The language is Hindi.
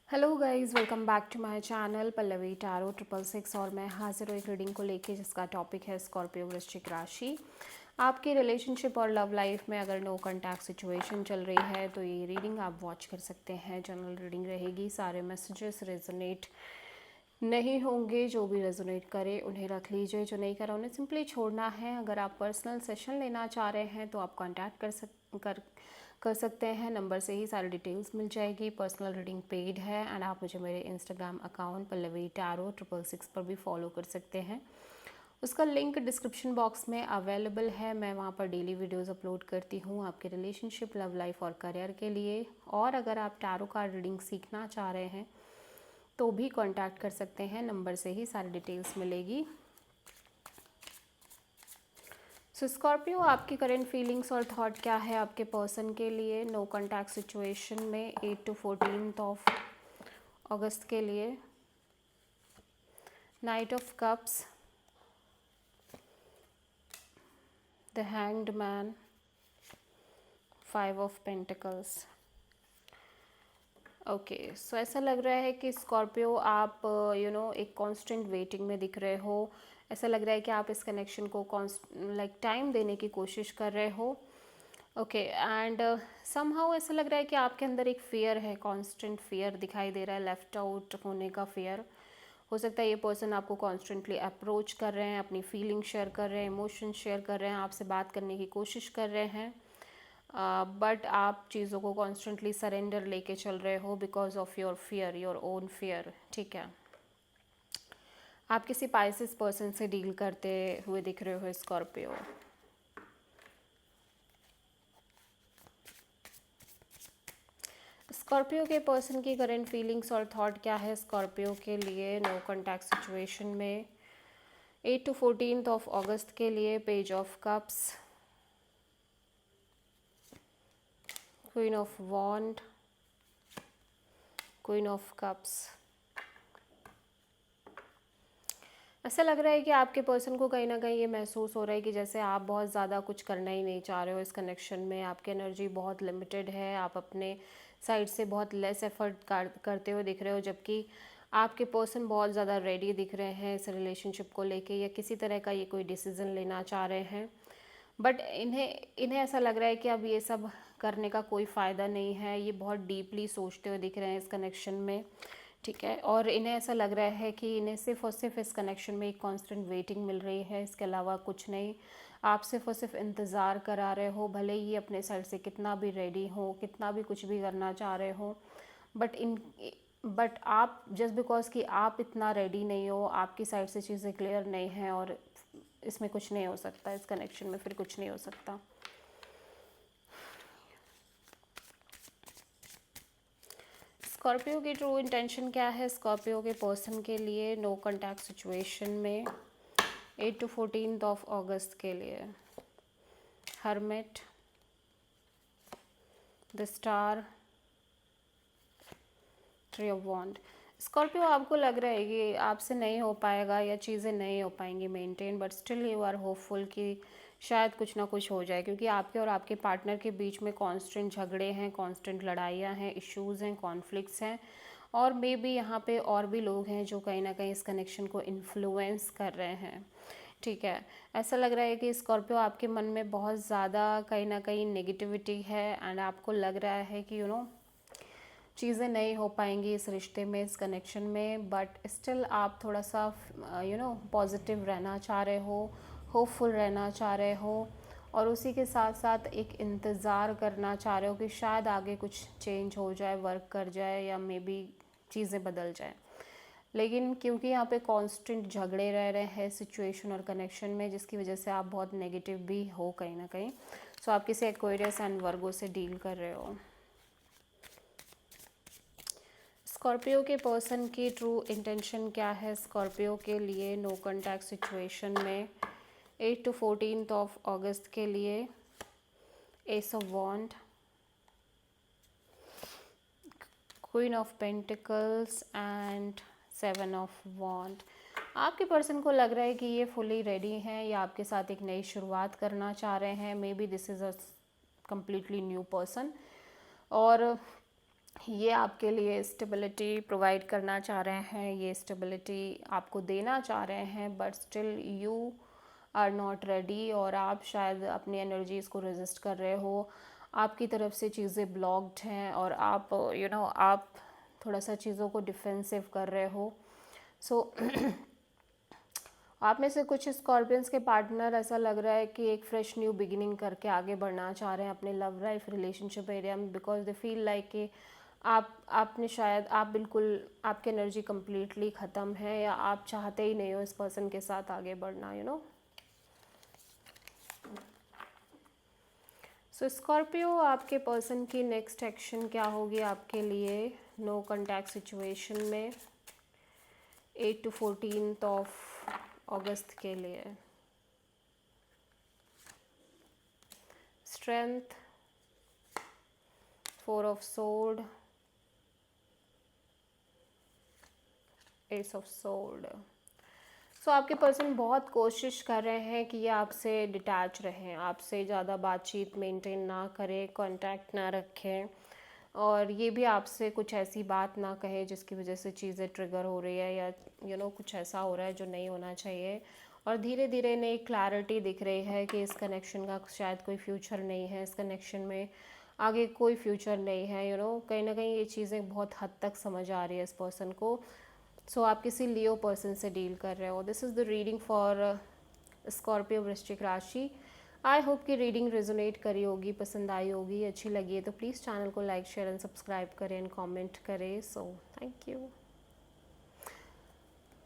Hello guys, welcome back to my channel Pallavi tarot 666। और मैं हाजिर हूँ एक रीडिंग को लेके जिसका टॉपिक है स्कॉर्पियो वृश्चिक राशि। आपकी रिलेशनशिप और लव लाइफ में अगर नो कॉन्टैक्ट सिचुएशन चल रही है तो ये रीडिंग आप वॉच कर सकते हैं। जनरल रीडिंग रहेगी, सारे मैसेजेस रेजोनेट नहीं होंगे। जो भी रेजोनेट करे उन्हें रख लीजिए, जो नहीं करा उन्हें सिंपली छोड़ना है। अगर आप पर्सनल सेशन लेना चाह रहे हैं तो आप कांटेक्ट कर सकते हैं। नंबर से ही सारी डिटेल्स मिल जाएगी। पर्सनल रीडिंग पेड है एंड आप मुझे मेरे इंस्टाग्राम अकाउंट पल्लवी टारो 666 पर भी फॉलो कर सकते हैं। उसका लिंक डिस्क्रिप्शन बॉक्स में अवेलेबल है। मैं वहाँ पर डेली वीडियोस अपलोड करती हूँ आपके रिलेशनशिप, लव लाइफ और करियर के लिए। और अगर आप टैरो कार्ड रीडिंग सीखना चाह रहे हैं तो भी कांटेक्ट कर सकते हैं। नंबर से ही सारी डिटेल्स मिलेगी। सो स्कॉर्पियो, आपकी करंट फीलिंग्स और थॉट क्या है आपके पर्सन के लिए नो कॉन्टैक्ट सिचुएशन में 8 to 14 ऑफ अगस्त के लिए। Knight of cups, the hanged man, 5 of pentacles. Okay, so ऐसा लग रहा है कि स्कॉर्पियो आप एक कांस्टेंट वेटिंग में दिख रहे हो। ऐसा लग रहा है कि आप इस कनेक्शन को टाइम देने की कोशिश कर रहे हो। ओके, एंड समहाउ ऐसा लग रहा है कि आपके अंदर एक फियर है, कांस्टेंट फियर दिखाई दे रहा है, लेफ्ट आउट होने का फियर। हो सकता है ये पर्सन आपको कॉन्स्टेंटली अप्रोच कर रहे हैं, अपनी फीलिंग शेयर कर रहे हैं, इमोशन शेयर कर रहे हैं, आपसे बात करने की कोशिश कर रहे हैं, बट आप चीज़ों को कॉन्स्टेंटली सरेंडर लेके चल रहे हो because of your fear, your own fear. ठीक है, आप किसी पाइसेस पर्सन से डील करते हुए दिख रहे हो स्कॉर्पियो। स्कॉर्पियो के पर्सन की करंट फीलिंग्स और थॉट क्या है स्कॉर्पियो के लिए नो कॉन्टैक्ट सिचुएशन में 8 to 14 ऑफ अगस्त के लिए। Page of cups, queen of wand, queen of cups. ऐसा लग रहा है कि आपके पर्सन को कहीं ना कहीं ये महसूस हो रहा है कि जैसे आप बहुत ज़्यादा कुछ करना ही नहीं चाह रहे हो इस कनेक्शन में। आपकी एनर्जी बहुत लिमिटेड है, आप अपने साइड से बहुत लेस एफर्ट करते हुए दिख रहे हो, जबकि आपके पर्सन बहुत ज़्यादा रेडी दिख रहे हैं इस रिलेशनशिप को लेके, या किसी तरह का ये कोई डिसीज़न लेना चाह रहे हैं। बट इन्हें इन्हें ऐसा लग रहा है कि अब ये सब करने का कोई फ़ायदा नहीं है। ये बहुत डीपली सोचते हुए दिख रहे हैं इस कनेक्शन में। ठीक है, और इन्हें ऐसा लग रहा है कि इन्हें सिर्फ और सिर्फ इस कनेक्शन में एक कांस्टेंट वेटिंग मिल रही है, इसके अलावा कुछ नहीं। आप सिर्फ और सिर्फ इंतज़ार करा रहे हो, भले ही अपने साइड से कितना भी रेडी हो, कितना भी कुछ भी करना चाह रहे हो, बट आप जस्ट बिकॉज कि आप इतना रेडी नहीं हो, आपकी साइड से चीज़ें क्लियर नहीं हैं, और इसमें कुछ नहीं हो सकता, इस कनेक्शन में फिर कुछ नहीं हो सकता। स्कॉर्पियो की ट्रू इंटेंशन क्या है स्कॉर्पियो के पर्सन के लिए नो कॉन्टैक्ट सिचुएशन में 8 to 14 ऑफ अगस्त के लिए। Hermit, the star, three of wand. Scorpio, आपको लग रहा है कि आपसे नहीं हो पाएगा या चीज़ें नहीं हो पाएंगी maintain, but still you are hopeful कि शायद कुछ ना कुछ हो जाए, क्योंकि आपके और आपके पार्टनर के बीच में कांस्टेंट झगड़े हैं, कांस्टेंट लड़ाइयाँ हैं, इश्यूज़ हैं, कॉन्फ्लिक्ट्स हैं, और मे बी यहाँ पे और भी लोग हैं जो कहीं ना कहीं इस कनेक्शन को इन्फ्लुएंस कर रहे हैं। ठीक है, ऐसा लग रहा है कि स्कॉर्पियो आपके मन में बहुत ज़्यादा कहीं ना कहीं नेगेटिविटी है, एंड आपको लग रहा है कि चीज़ें नहीं हो पाएंगी इस रिश्ते में, इस कनेक्शन में, बट स्टिल आप थोड़ा सा पॉजिटिव रहना चाह रहे हो, होपफुल रहना चाह रहे हो, और उसी के साथ साथ एक इंतज़ार करना चाह रहे हो कि शायद आगे कुछ चेंज हो जाए, वर्क कर जाए, या मे बी चीज़ें बदल जाए। लेकिन क्योंकि यहाँ पे कांस्टेंट झगड़े रह रहे हैं सिचुएशन और कनेक्शन में, जिसकी वजह से आप बहुत नेगेटिव भी हो कहीं ना कहीं, सो आप किसी एक्वेरियस एंड वर्गो से डील कर रहे हो। स्कॉर्पियो के पर्सन की ट्रू इंटेंशन क्या है स्कॉर्पियो के लिए नो कॉन्टैक्ट सिचुएशन में 8 to 14 ऑफ अगस्त के लिए। Ace of wand, queen of pentacles and 7 of wand. आपके पर्सन को लग रहा है कि ये फुली रेडी हैं, या आपके साथ एक नई शुरुआत करना चाह रहे हैं। May be this is a completely new person, और ये आपके लिए स्टेबिलिटी प्रोवाइड करना चाह रहे हैं, ये स्टेबिलिटी आपको देना चाह रहे हैं, but still you are not ready, और आप शायद अपनी एनर्जीज़ को रेजिस्ट कर रहे हो, आपकी तरफ से चीज़ें ब्लॉक्ड हैं, और आप आप थोड़ा सा चीज़ों को डिफेंसिव कर रहे हो। सो आप में से कुछ स्कॉर्पियंस के पार्टनर ऐसा लग रहा है कि एक फ्रेश न्यू बिगिनिंग करके आगे बढ़ना चाह रहे हैं अपने लव लाइफ रिलेशनशिप एरिया में, बिकॉज दे फील लाइक कि आपने शायद आप बिल्कुल आपकी एनर्जी कम्प्लीटली ख़त्म है, या आप चाहते ही नहीं हो इस पर्सन के साथ आगे बढ़ना, सो स्कॉर्पियो, आपके पर्सन की नेक्स्ट एक्शन क्या होगी आपके लिए नो कॉन्टैक्ट सिचुएशन में 8 to 14 अगस्त के लिए? Strength, 4 of sword, ace of sword. So आपके पर्सन बहुत कोशिश कर रहे हैं कि ये आपसे डिटैच रहें, आपसे ज़्यादा बातचीत मेंटेन ना करें, कांटेक्ट ना रखें, और ये भी आपसे कुछ ऐसी बात ना कहे जिसकी वजह से चीज़ें ट्रिगर हो रही है, या कुछ ऐसा हो रहा है जो नहीं होना चाहिए। और धीरे धीरे इन्हें एक क्लैरिटी दिख रही है कि इस कनेक्शन का शायद कोई फ्यूचर नहीं है, इस कनेक्शन में आगे कोई फ्यूचर नहीं है, कहीं ना कहीं ये चीज़ें बहुत हद तक समझ आ रही है इस पर्सन को। सो आप किसी लियो पर्सन से डील कर रहे हो। This is the reading for Scorpio वृश्चिक राशि। आई होप कि रीडिंग रेजोनेट करी होगी, पसंद आई होगी, अच्छी लगी है तो प्लीज़ चैनल को लाइक शेयर एंड सब्सक्राइब करें एंड कमेंट करें। So thank you.